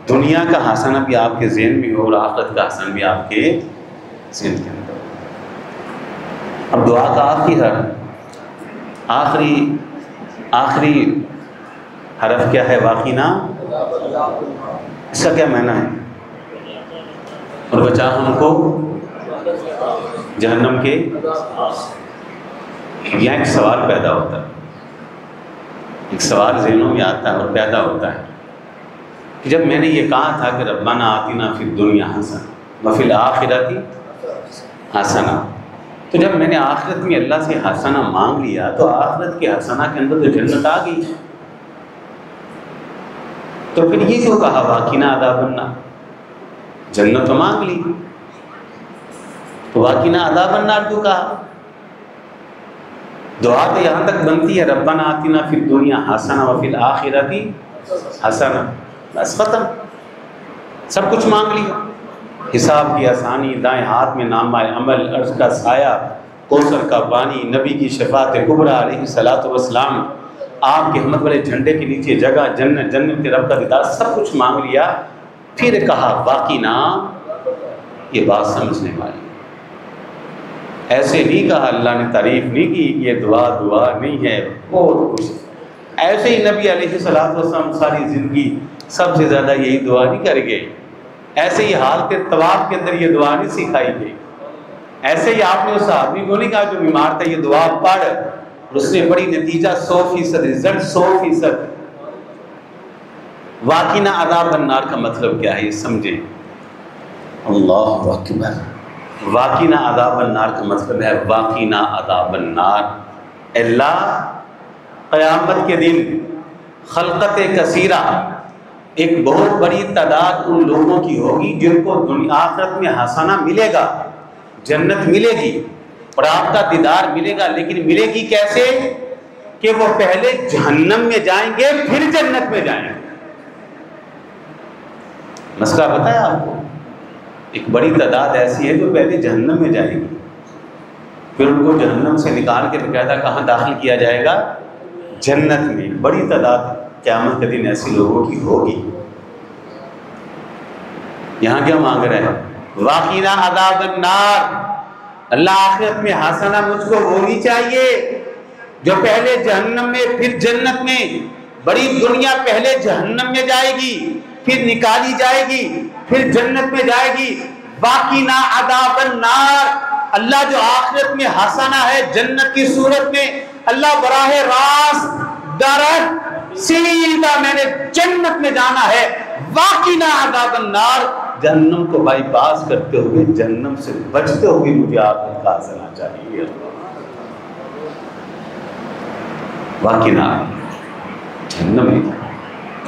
Speaker 1: دنیا کا حسنہ بھی آپ کے ذہن میں ہو اور آخرت کا حسنہ بھی آپ کے ذہن کے اندر۔ اب دعا کا آخری حرف کیا ہے؟ واقعی نام، اس کا کیا معنی ہے؟ اور بچا ہم کو جہنم کے۔ یہاں ایک سوال پیدا ہوتا ہے، ایک سوال ذہنوں میں آتا ہے اور پیدا ہوتا ہے کہ جب میں نے یہ کہا تھا کہ ربنا آتنا فی الدنیا حسنہ وفی الآخرۃ حسنہ، تو جب میں نے آخرت میں اللہ سے حسنہ مانگ لیا تو آخرت کے حسنہ کے اندر تو جنت آ گئی، تو پھر یہ کیوں کہا واقعنا عذاب النار؟ جنت تو مانگ لی، تو واقعنا عذاب النار کیوں کہا؟ دعا تو یہاں تک بنتی ہے ربنا آتنا فی الدنیا حسنہ وفی الآخرۃ حسنہ، بس ختم، سب کچھ مانگ لیا۔ حساب کی آسانی، دائیں ہاتھ میں نامہ عمل، عرش کا سایہ، کوثر کا پانی، نبی کی شفاعت کبریٰ علیہ الصلوۃ والسلام، آپ کے ہمت والے جھنڈے کے نیچے جگہ، جنت، جنت رب کا دیدار، سب کچھ مانگ لیا۔ پھر کہا واقعی نام، یہ بات سمجھنے والی، ایسے نہیں کہا، اللہ نے تعریف نہیں کی کہ یہ دعا نہیں ہے، بہت کچھ ایسے ہی نبی علیہ الصلوۃ والسلام ساری زندگی سب سے زیادہ یہی دعا نہیں کر گئے، ایسے ہی حالت طواف کے اندر یہ دعا نہیں سکھائی گئی، ایسے ہی آپ نے اس آدمی کو نہیں کہا جو بیمار تھا یہ دعا پڑھ، اس نے بڑی نتیجہ 100% رزلٹ 100%۔ واقعنا عذاب النار کا مطلب کیا ہے یہ سمجھیں، اللہ اکبر۔ واقعنا عذاب النار کا مطلب ہے واقعنا عذاب النار، اللہ قیامت کے دن خلقت کثیرہ ایک بہت بڑی تعداد ان لوگوں کی ہوگی جن کو دنیا آخرت میں حسنہ ملے گا، جنت ملے گی اور آپ کا دیدار ملے گا، لیکن ملے گی کیسے کہ وہ پہلے جہنم میں جائیں گے پھر جنت میں جائیں گے۔ مسئلہ بتایا آپ کو، ایک بڑی تعداد ایسی ہے جو پہلے جہنم میں جائے گی، پھر ان کو جہنم سے نکال کے باقاعدہ کہاں داخل کیا جائے گا؟ جنت میں۔ بڑی تعداد قیامت کے دن ایسی لوگوں کی ہوگی۔ یہاں کیا مانگ رہے ہیں؟ واقعنا عذاب النار، اللہ آخرت میں حسنہ مجھ کو ہونی چاہیے جو پہلے جہنم میں پھر جنت میں، بڑی دنیا پہلے جہنم میں جائے گی پھر نکالی جائے گی پھر جنت میں جائے گی۔ واقعنا عذاب النار، اللہ جو آخرت میں حسنہ ہے جنت کی صورت میں، اللہ براہ راست ڈائریکٹ سیدھا میں نے جنت میں جانا ہے، واقعنا عذاب النار، جہنم کو بائی پاس کرتے ہوئے جہنم سے بچتے ہوئے مجھے آخرت کا حسنہ چاہیے۔ واقعنا جہنم میں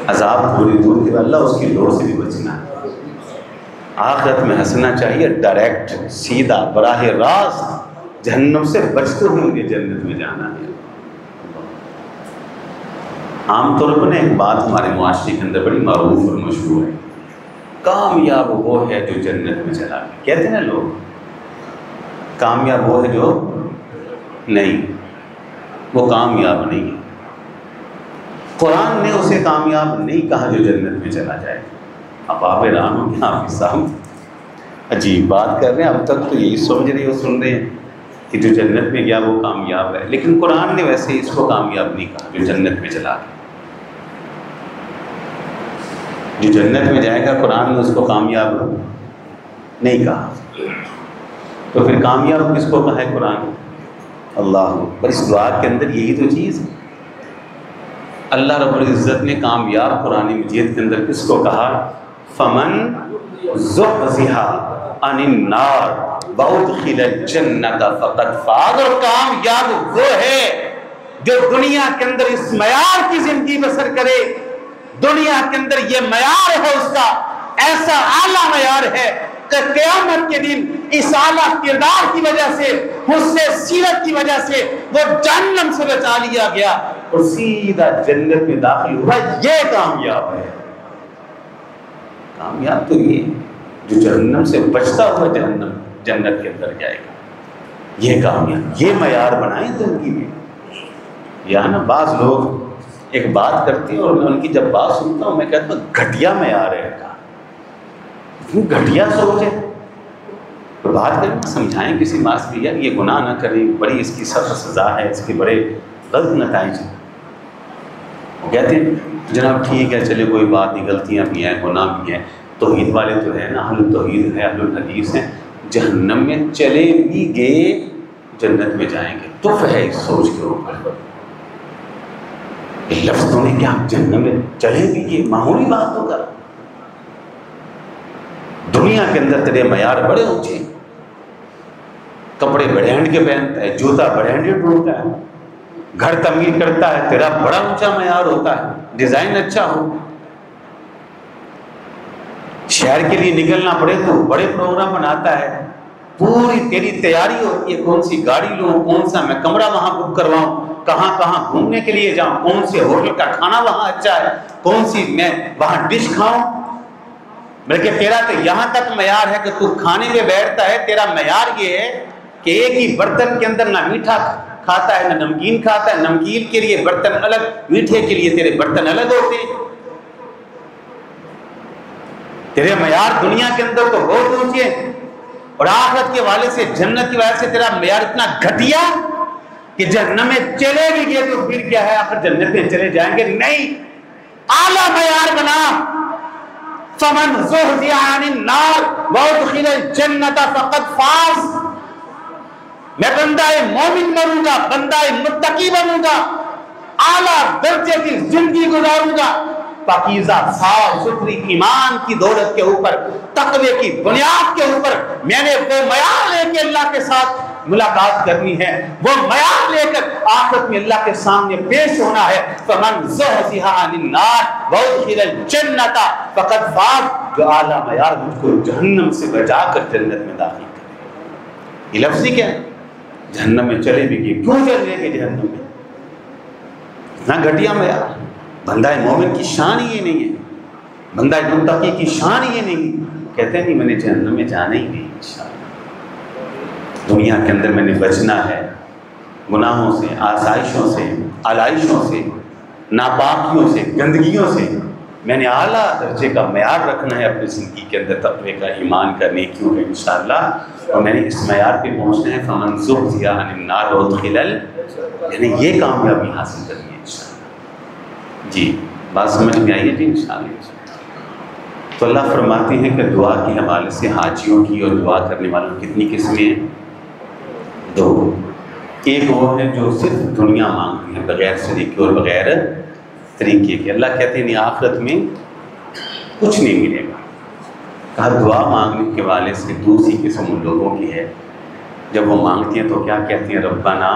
Speaker 1: عذاب تھوڑی دور کے، اللہ اس کی لوٹ سے بھی بچنا ہے، آخرت میں ہنسنا چاہیے، ڈائریکٹ سیدھا براہ راست جہنم سے بچتے ہوئے مجھے جنت میں جانا ہے۔ عام طور پر ایک بات ہمارے معاشرے کے اندر بڑی معروف اور مشہور ہے، کامیاب وہ ہے جو جنت میں چلا گیا۔ کہتے ہیں نا لوگ، کامیاب وہ ہے جو نہیں، وہ کامیاب نہیں ہے۔ قرآن نے اسے کامیاب نہیں کہا جو جنت میں چلا جائے۔ اب آپ حیران ہو کہ آپ صاحب عجیب بات کر رہے ہیں، اب تک تو یہی سمجھ رہے ہو، سن رہے ہیں کہ جو جنت میں گیا وہ کامیاب ہے، لیکن قرآن نے ویسے اس کو کامیاب نہیں کہا جو جنت میں چلا گیا۔ جو جنت میں جائے گا قرآن نے اس کو کامیاب نہیں کہا، تو پھر کامیاب کس کو کہا ہے قرآن؟ اللہ پر اس دعا کے اندر یہی تو چیز ہے۔ اللہ رب العزت نے کامیاب قرآن مجید کے اندر کس کو کہا؟ فمن زحزح عن النار وادخل الجنۃ فقد فاز، اور کامیاب وہ ہے جو دنیا کے اندر اس معیار کی زندگی بسر کرے، دنیا کے اندر یہ معیار ہے اس کا، ایسا اعلیٰ معیار ہے کہ قیامت کے دن اس اعلیٰ کردار کی وجہ سے، حسن سیرت کی وجہ سے وہ جہنم سے بچا لیا گیا اور سیدھا جنت میں داخل ہوا۔ یہ کامیاب ہے۔ کامیاب تو یہ جو جہنم سے بچتا ہوا جنت کے اندر جائے گا، یہ کامیاب۔ یہ معیار بنائیں زندگی میں۔ یہاں نا بعض لوگ ایک بات کرتے ہیں اور میں ان کی جب بات سنتا ہوں میں کہتا ہوں گھٹیا معیار ہے کا، گھٹیا سوچ ہے۔ تو بات کریں سمجھائیں کسی ماس بھی، یار یہ گناہ نہ کریں، بڑی اس کی سخت سزا ہے، اس کے بڑے غلط نتائج ہیں۔ وہ کہتے ہیں جناب ٹھیک ہے چلے کوئی بات نہیں، غلطیاں بھی ہیں گناہ بھی ہیں، توحید والے تو ہے نا، اہل توحید ہے، اہل الحدیث ہیں، جہنم میں چلے بھی گئے جنت میں جائیں گے۔ تف ہے اس سوچ کے اوپر، لفظوں نے کیا جہنم میں چلے بھی گئے، معمولی بات تو کر، دنیا کے اندر تیرے معیار بڑے اونچے، کپڑے برانڈ کے پہنتا ہے، جوتا برانڈیڈ ڈھونڈتا ہے، گھر تعمیر کرتا ہے، تیرا بڑا اونچا معیار ہوتا ہے، ڈیزائن اچھا ہو، شہر کے لیے نکلنا پڑے تو بڑے پروگرام بناتا ہے، پوری تیری تیاری ہوتی ہے، کون سی گاڑی لوں، کون سا میں کمرہ وہاں بک کرواؤں، کہاں کہاں گھومنے کے لیے جاؤں، کون سے ہوٹل کا کھانا وہاں اچھا ہے، کون سی میں وہاں ڈش کھاؤں۔ بلکہ تیرا تو یہاں تک معیار ہے کہ تو کھانے میں بیٹھتا ہے، تیرا معیار یہ ہے کہ ایک ہی برتن کے اندر نہ میٹھا کھاتا ہے نہ نمکین کھاتا ہے، نمکین کے لیے برتن الگ، میٹھے کے لیے تیرے برتن الگ ہوتے ہیں۔ تیرے معیار دنیا کے اندر تو بہت اونچے ہیں، اور آخرت کے والے سے جنت کی وجہ سے تیرا معیار اتنا گھٹیا کہ جہنم میں چلے بھی گئے تو پھر کیا ہے، آخر جنت میں چلے جائیں گے؟ نہیں، اعلیٰ معیار بنا. فمن زحزح عن النار وادخل الجنت فقد فاز. میں بندہ مومن بنوں گا، بندہ متقی بنوں گا، اعلیٰ درجے کی زندگی گزاروں گا، پاکیزہ صاف ستھری ایمان کی دولت کے اوپر، تقوی کی بنیاد کے اوپر میں نے وہ معیار لے کے اللہ کے ساتھ ملاقات کرنی ہے، وہ معیار لے کر آخرت میں اللہ کے سامنے پیش ہونا ہے. فمن زحزح عن النار وادخل الجنت فقد فاز. جو اعلیٰ معیار مجھ کو جہنم سے بچا کر جنت میں داخل کرے. یہ لفظ کیا ہے؟ جہنم میں چلے بھی گئے. کیوں چلے گئے جہنم میں؟ اتنا گھٹیا معیار. بندہ مومن کی شان یہ نہیں ہے، بندہ متقی کی شان یہ نہیں. کہتے ہیں نہیں، میں نے جہنم میں جانا ہی نہیں. انشاءاللہ دنیا کے اندر میں نے بچنا ہے گناہوں سے، آسائشوں سے، علائشوں سے، ناپاکیوں سے، گندگیوں سے. میں نے اعلیٰ درجے کا معیار رکھنا ہے اپنی زندگی کے اندر، تقوی کا، ایمان کا، نیکیوں کا انشاءاللہ. اور میں نے اس معیار پہ پہنچنا ہے. فمن زحزح عن النار وادخل یعنی یہ کامیابی حاصل کرنی ہے انشاءاللہ. جی بات سمجھ میں آئی ہے جی انشاءاللہ. تو اللہ فرماتے ہیں کہ دعا کے حوالے سے حاجیوں کی اور دعا کرنے والوں کی کتنی قسمیں ہیں؟ دو. ایک وہ ہے جو صرف دنیا مانگتی ہیں بغیر سلیقے اور بغیر طریقے کے. اللہ کہتے ہیں آخرت میں کچھ نہیں ملے گا. کہا دعا مانگنے کے والے سے دوسری قسم ان لوگوں کی ہے، جب وہ مانگتی ہیں تو کیا کہتی ہیں؟ ربنا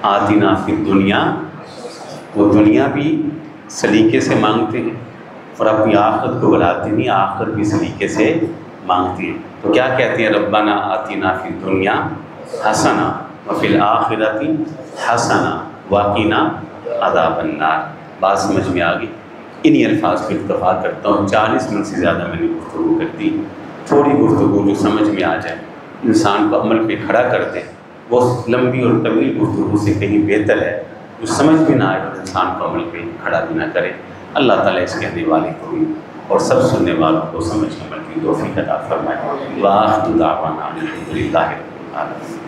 Speaker 1: آتنا فی الدنیا. وہ دنیا بھی سلیقے سے مانگتے ہیں اور اپنی آخرت کو بلاتے نہیں، آخرت بھی سلیقے سے مانگتی ہیں. تو کیا کہتے ہیں؟ ربنا آتنا فی الدنیا حسنہ وفی الآخرۃ حسنہ وقنا عذاب النار. بات سمجھ میں آ گئی؟ انہی الفاظ پہ اکتفا کرتا ہوں. 40 منٹ سے زیادہ میں نے گفتگو کر دی. تھوڑی گفتگو جو سمجھ میں آ جائے، انسان کو عمل پہ کھڑا کر دے، وہ لمبی اور طویل گفتگو سے کہیں بہتر ہے. جو سمجھ بھی نہ آئے تو انسان کو عمل پہ کھڑا بھی نہ کرے. اللہ تعالیٰ اس کہنے والے کو بھی اور سب سننے والوں کو سمجھ عمل کی توفیق عطا فرمائے. وآخر دعوانا الحمد للہ رب العالمین.